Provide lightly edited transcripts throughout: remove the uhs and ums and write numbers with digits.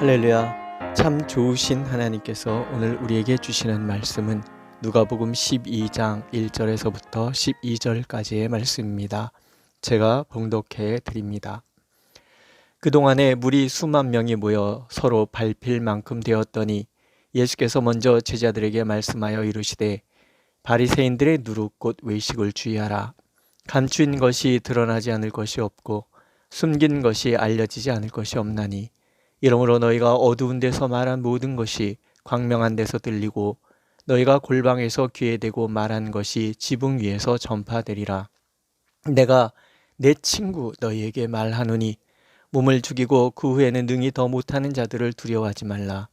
할렐루야. 참 좋으신 하나님께서 오늘 우리에게 주시는 말씀은 누가복음 12장 1절에서부터 12절까지의 말씀입니다. 제가 봉독해 드립니다. 그동안에 무리 수만 명이 모여 서로 밟힐 만큼 되었더니 예수께서 먼저 제자들에게 말씀하여 이르시되 바리새인들의 누룩 곧 외식을 주의하라. 감추인 것이 드러나지 않을 것이 없고 숨긴 것이 알려지지 않을 것이 없나니 이러므로 너희가 어두운 데서 말한 모든 것이 광명한 데서 들리고 너희가 골방에서 귀에 대고 말한 것이 지붕 위에서 전파되리라. 내가 내 친구 너희에게 말하노니 몸을 죽이고 그 후에는 능히 더 못하는 자들을 두려워하지 말라.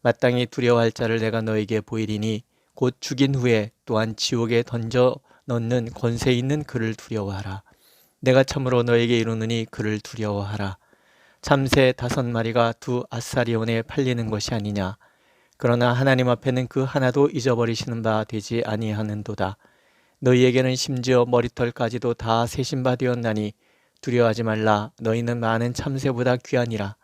마땅히 두려워할 자를 내가 너희에게 보이리니 곧 죽인 후에 또한 지옥에 던져 넣는 권세 있는 그를 두려워하라. 내가 참으로 너희에게 이르노니 그를 두려워하라. 참새 5마리가 2아사리온에 팔리는 것이 아니냐. 그러나 하나님 앞에는 그 하나도 잊어버리시는 바 되지 아니하는도다. 너희에게는 심지어 머리털까지도 다 세신 바 되었나니 두려워하지 말라. 너희는 많은 참새보다 귀하니라.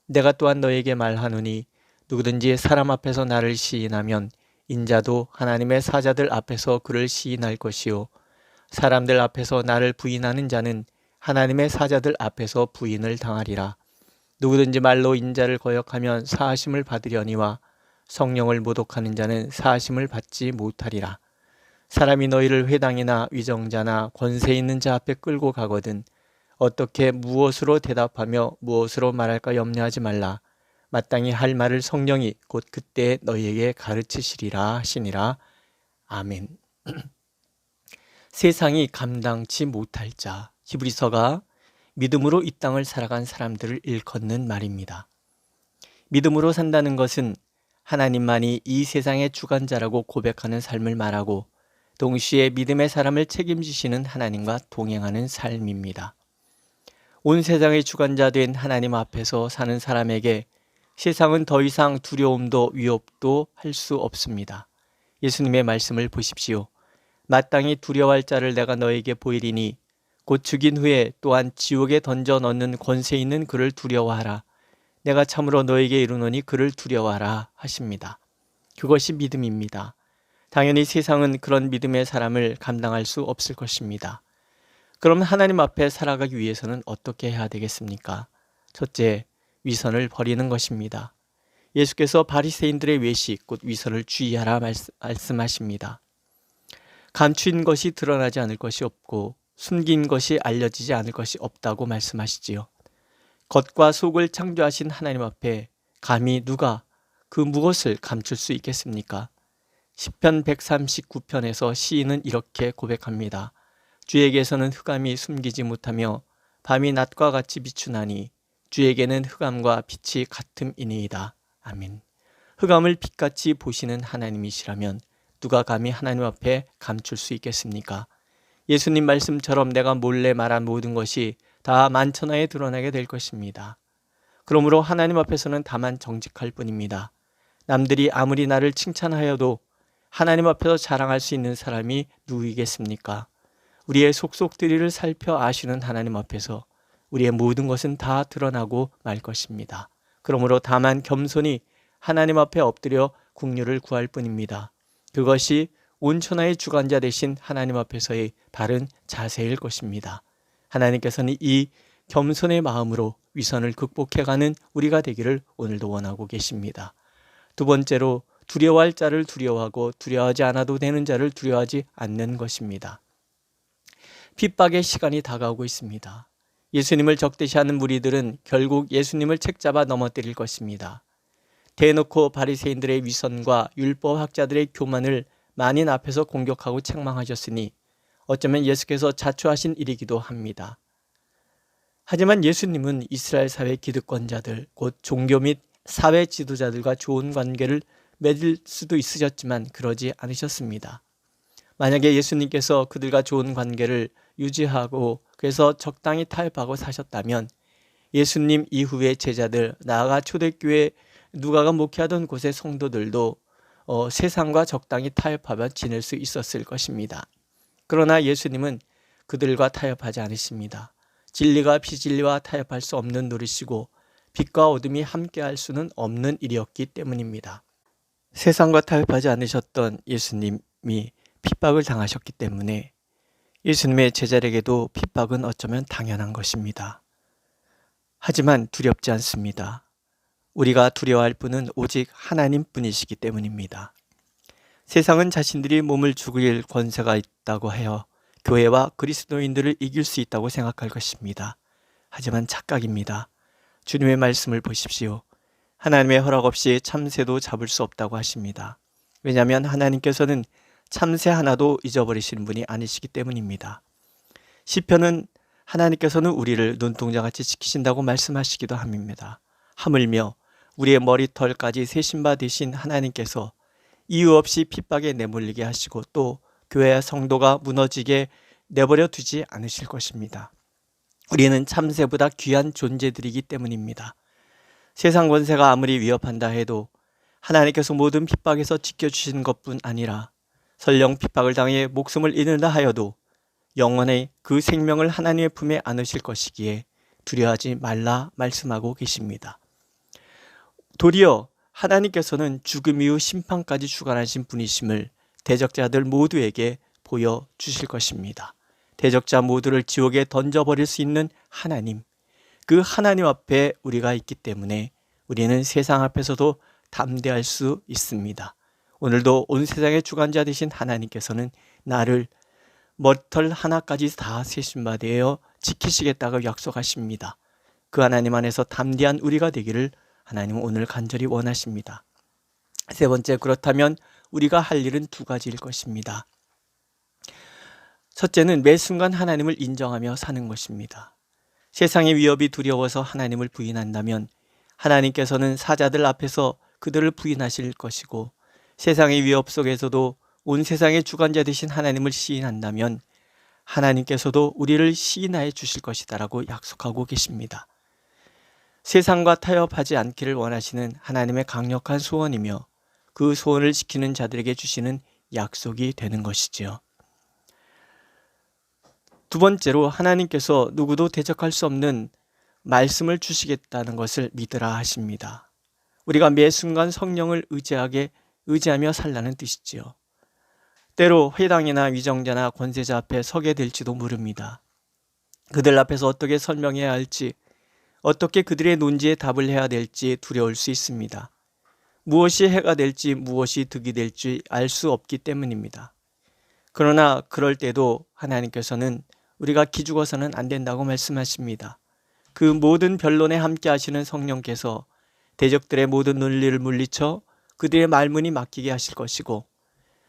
내가 또한 너희에게 말하노니 누구든지 사람 앞에서 나를 시인하면 인자도 하나님의 사자들 앞에서 그를 시인할 것이요 사람들 앞에서 나를 부인하는 자는 하나님의 사자들 앞에서 부인을 당하리라. 누구든지 말로 인자를 거역하면 사하심을 받으려니와 성령을 모독하는 자는 사하심을 받지 못하리라. 사람이 너희를 회당이나 위정자나 권세 있는 자 앞에 끌고 가거든 어떻게 무엇으로 대답하며 무엇으로 말할까 염려하지 말라. 마땅히 할 말을 성령이 곧 그때 너희에게 가르치시리라 하시니라. 아멘. 세상이 감당치 못할 자. 히브리서가 믿음으로 이 땅을 살아간 사람들을 일컫는 말입니다. 믿음으로 산다는 것은 하나님만이 이 세상의 주관자라고 고백하는 삶을 말하고 동시에 믿음의 사람을 책임지시는 하나님과 동행하는 삶입니다. 온 세상의 주관자 된 하나님 앞에서 사는 사람에게 세상은 더 이상 두려움도 위협도 할 수 없습니다. 예수님의 말씀을 보십시오. 마땅히 두려워할 자를 내가 너에게 보이리니 곧 죽인 후에 또한 지옥에 던져 넣는 권세 있는 그를 두려워하라. 내가 참으로 너에게 이르노니 그를 두려워하라 하십니다. 그것이 믿음입니다. 당연히 세상은 그런 믿음의 사람을 감당할 수 없을 것입니다. 그럼 하나님 앞에 살아가기 위해서는 어떻게 해야 되겠습니까? 첫째, 위선을 버리는 것입니다. 예수께서 바리새인들의 외식, 곧 위선을 주의하라 말씀하십니다. 감추인 것이 드러나지 않을 것이 없고 숨긴 것이 알려지지 않을 것이 없다고 말씀하시지요. 겉과 속을 창조하신 하나님 앞에 감히 누가 그 무엇을 감출 수 있겠습니까? 시편 139편에서 시인은 이렇게 고백합니다. 주에게서는 흑암이 숨기지 못하며 밤이 낮과 같이 비추나니 주에게는 흑암과 빛이 같음이니이다. 아멘. 흑암을 빛같이 보시는 하나님이시라면 누가 감히 하나님 앞에 감출 수 있겠습니까? 예수님 말씀처럼 내가 몰래 말한 모든 것이 다 만천하에 드러나게 될 것입니다. 그러므로 하나님 앞에서는 다만 정직할 뿐입니다. 남들이 아무리 나를 칭찬하여도 하나님 앞에서 자랑할 수 있는 사람이 누구이겠습니까? 우리의 속속들이를 살펴 아시는 하나님 앞에서 우리의 모든 것은 다 드러나고 말 것입니다. 그러므로 다만 겸손히 하나님 앞에 엎드려 긍휼을 구할 뿐입니다. 그것이 온천하의 주관자 되신 하나님 앞에서의 바른 자세일 것입니다. 하나님께서는 이 겸손의 마음으로 위선을 극복해가는 우리가 되기를 오늘도 원하고 계십니다. 두 번째로 두려워할 자를 두려워하고 두려워하지 않아도 되는 자를 두려워하지 않는 것입니다. 핍박의 시간이 다가오고 있습니다. 예수님을 적대시하는 무리들은 결국 예수님을 책잡아 넘어뜨릴 것입니다. 대놓고 바리새인들의 위선과 율법학자들의 교만을 만인 앞에서 공격하고 책망하셨으니 어쩌면 예수께서 자초하신 일이기도 합니다. 하지만 예수님은 이스라엘 사회 기득권자들, 곧 종교 및 사회 지도자들과 좋은 관계를 맺을 수도 있으셨지만 그러지 않으셨습니다. 만약에 예수님께서 그들과 좋은 관계를 유지하고 그래서 적당히 타협하고 사셨다면 예수님 이후의 제자들, 나아가 초대교회 누가가 목회하던 곳의 성도들도 세상과 적당히 타협하며 지낼 수 있었을 것입니다. 그러나 예수님은 그들과 타협하지 않으십니다. 진리가 비진리와 타협할 수 없는 노릇이고 빛과 어둠이 함께할 수는 없는 일이었기 때문입니다. 세상과 타협하지 않으셨던 예수님이 핍박을 당하셨기 때문에 예수님의 제자에게도 핍박은 어쩌면 당연한 것입니다. 하지만 두렵지 않습니다. 우리가 두려워할 분은 오직 하나님뿐이시기 때문입니다. 세상은 자신들이 몸을 죽일 권세가 있다고 하여 교회와 그리스도인들을 이길 수 있다고 생각할 것입니다. 하지만 착각입니다. 주님의 말씀을 보십시오. 하나님의 허락 없이 참새도 잡을 수 없다고 하십니다. 왜냐하면 하나님께서는 참새 하나도 잊어버리시는 분이 아니시기 때문입니다. 시편은 하나님께서는 우리를 눈동자같이 지키신다고 말씀하시기도 합니다. 하물며 우리의 머리털까지 세신 바 되신 하나님께서 이유 없이 핍박에 내몰리게 하시고 또 교회와 성도가 무너지게 내버려 두지 않으실 것입니다. 우리는 참새보다 귀한 존재들이기 때문입니다. 세상 권세가 아무리 위협한다 해도 하나님께서 모든 핍박에서 지켜주시는 것뿐 아니라 설령 핍박을 당해 목숨을 잃는다 하여도 영원히 그 생명을 하나님의 품에 안으실 것이기에 두려워하지 말라 말씀하고 계십니다. 도리어 하나님께서는 죽음 이후 심판까지 주관하신 분이심을 대적자들 모두에게 보여주실 것입니다. 대적자 모두를 지옥에 던져버릴 수 있는 하나님, 그 하나님 앞에 우리가 있기 때문에 우리는 세상 앞에서도 담대할 수 있습니다. 오늘도 온 세상의 주관자 되신 하나님께서는 나를 머리털 하나까지 다 세신 바 되어 지키시겠다고 약속하십니다. 그 하나님 안에서 담대한 우리가 되기를 하나님은 오늘 간절히 원하십니다. 세 번째, 그렇다면 우리가 할 일은 두 가지일 것입니다. 첫째는 매 순간 하나님을 인정하며 사는 것입니다. 세상의 위협이 두려워서 하나님을 부인한다면 하나님께서는 사자들 앞에서 그들을 부인하실 것이고, 세상의 위협 속에서도 온 세상의 주관자 되신 하나님을 시인한다면 하나님께서도 우리를 시인하여 주실 것이다라고 약속하고 계십니다. 세상과 타협하지 않기를 원하시는 하나님의 강력한 소원이며 그 소원을 지키는 자들에게 주시는 약속이 되는 것이지요. 두 번째로, 하나님께서 누구도 대적할 수 없는 말씀을 주시겠다는 것을 믿으라 하십니다. 우리가 매 순간 성령을 의지하며 살라는 뜻이지요. 때로 회당이나 위정자나 권세자 앞에 서게 될지도 모릅니다. 그들 앞에서 어떻게 설명해야 할지, 어떻게 그들의 논지에 답을 해야 될지 두려울 수 있습니다. 무엇이 해가 될지 무엇이 득이 될지 알 수 없기 때문입니다. 그러나 그럴 때도 하나님께서는 우리가 기죽어서는 안 된다고 말씀하십니다. 그 모든 변론에 함께 하시는 성령께서 대적들의 모든 논리를 물리쳐 그들의 말문이 막히게 하실 것이고,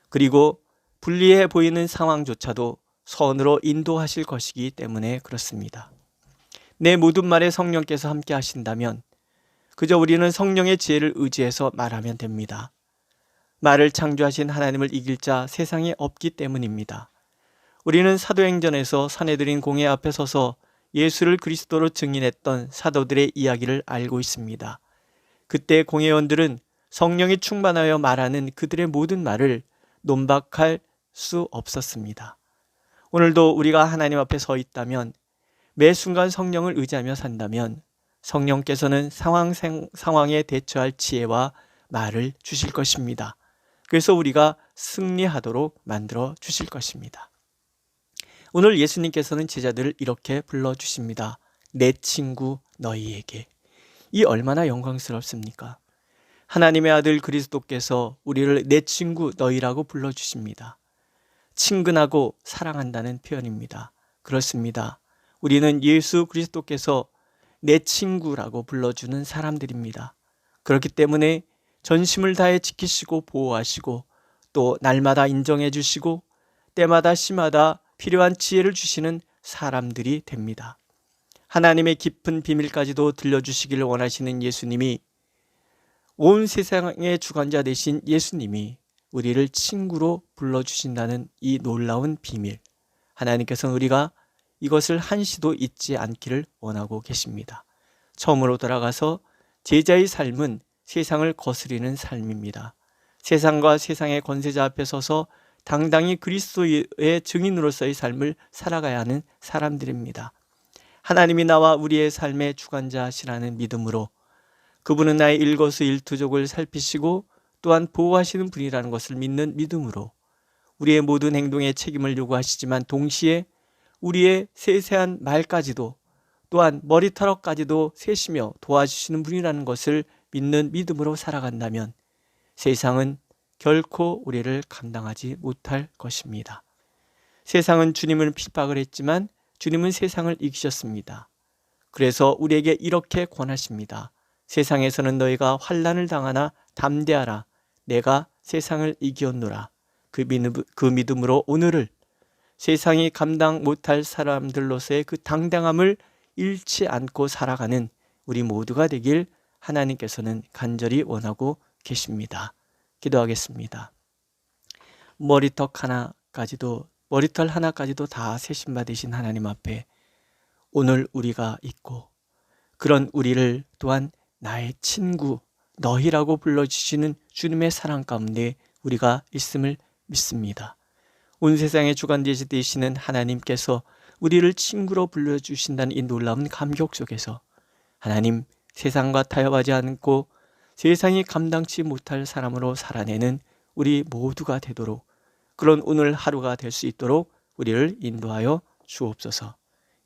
그리고 불리해 보이는 상황조차도 선으로 인도하실 것이기 때문에 그렇습니다. 내 모든 말에 성령께서 함께 하신다면 그저 우리는 성령의 지혜를 의지해서 말하면 됩니다. 말을 창조하신 하나님을 이길 자 세상에 없기 때문입니다. 우리는 사도행전에서 사내들인 공회 앞에 서서 예수를 그리스도로 증인했던 사도들의 이야기를 알고 있습니다. 그때 공회원들은 성령이 충만하여 말하는 그들의 모든 말을 논박할 수 없었습니다. 오늘도 우리가 하나님 앞에 서 있다면, 매 순간 성령을 의지하며 산다면 성령께서는 상황에 대처할 지혜와 말을 주실 것입니다. 그래서 우리가 승리하도록 만들어 주실 것입니다. 오늘 예수님께서는 제자들을 이렇게 불러주십니다. 내 친구 너희에게. 이 얼마나 영광스럽습니까? 하나님의 아들 그리스도께서 우리를 내 친구 너희라고 불러주십니다. 친근하고 사랑한다는 표현입니다. 그렇습니다. 우리는 예수 그리스도께서 내 친구라고 불러주는 사람들입니다. 그렇기 때문에 전심을 다해 지키시고 보호하시고 또 날마다 인정해 주시고 때마다 시마다 필요한 지혜를 주시는 사람들이 됩니다. 하나님의 깊은 비밀까지도 들려주시기를 원하시는 예수님이, 온 세상의 주관자 되신 예수님이 우리를 친구로 불러주신다는 이 놀라운 비밀, 하나님께서는 우리가 이것을 한시도 잊지 않기를 원하고 계십니다. 처음으로 돌아가서 제자의 삶은 세상을 거스리는 삶입니다. 세상과 세상의 권세자 앞에 서서 당당히 그리스도의 증인으로서의 삶을 살아가야 하는 사람들입니다. 하나님이 나와 우리의 삶의 주관자시라는 믿음으로 그분은 나의 일거수일투족을 살피시고 또한 보호하시는 분이라는 것을 믿는 믿음으로 우리의 모든 행동에 책임을 요구하시지만 동시에 우리의 세세한 말까지도 또한 머리털까지도 세시며 도와주시는 분이라는 것을 믿는 믿음으로 살아간다면 세상은 결코 우리를 감당하지 못할 것입니다. 세상은 주님을 핍박을 했지만 주님은 세상을 이기셨습니다. 그래서 우리에게 이렇게 권하십니다. 세상에서는 너희가 환난을 당하나 담대하라. 내가 세상을 이기었노라. 그 믿음으로 오늘을 세상이 감당 못할 사람들로서의 그 당당함을 잃지 않고 살아가는 우리 모두가 되길 하나님께서는 간절히 원하고 계십니다. 기도하겠습니다. 머리털 하나까지도 다 세심받으신 하나님 앞에 오늘 우리가 있고 그런 우리를 또한 나의 친구, 너희라고 불러주시는 주님의 사랑 가운데 우리가 있음을 믿습니다. 온 세상의 주관자이시 되시는 하나님께서 우리를 친구로 불러주신다는 이 놀라운 감격 속에서 하나님, 세상과 타협하지 않고 세상이 감당치 못할 사람으로 살아내는 우리 모두가 되도록 그런 오늘 하루가 될 수 있도록 우리를 인도하여 주옵소서.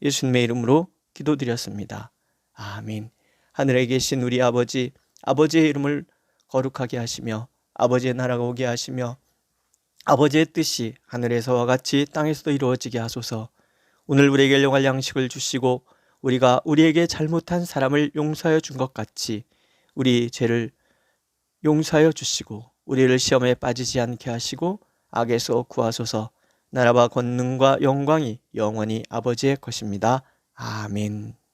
예수님의 이름으로 기도드렸습니다. 아멘. 하늘에 계신 우리 아버지, 아버지의 이름을 거룩하게 하시며 아버지의 나라가 오게 하시며 아버지의 뜻이 하늘에서와 같이 땅에서도 이루어지게 하소서. 오늘 우리에게 일용할 양식을 주시고 우리가 우리에게 잘못한 사람을 용서하여 준 것 같이 우리 죄를 용서하여 주시고 우리를 시험에 빠지지 않게 하시고 악에서 구하소서. 나라와 권능과 영광이 영원히 아버지의 것입니다. 아멘.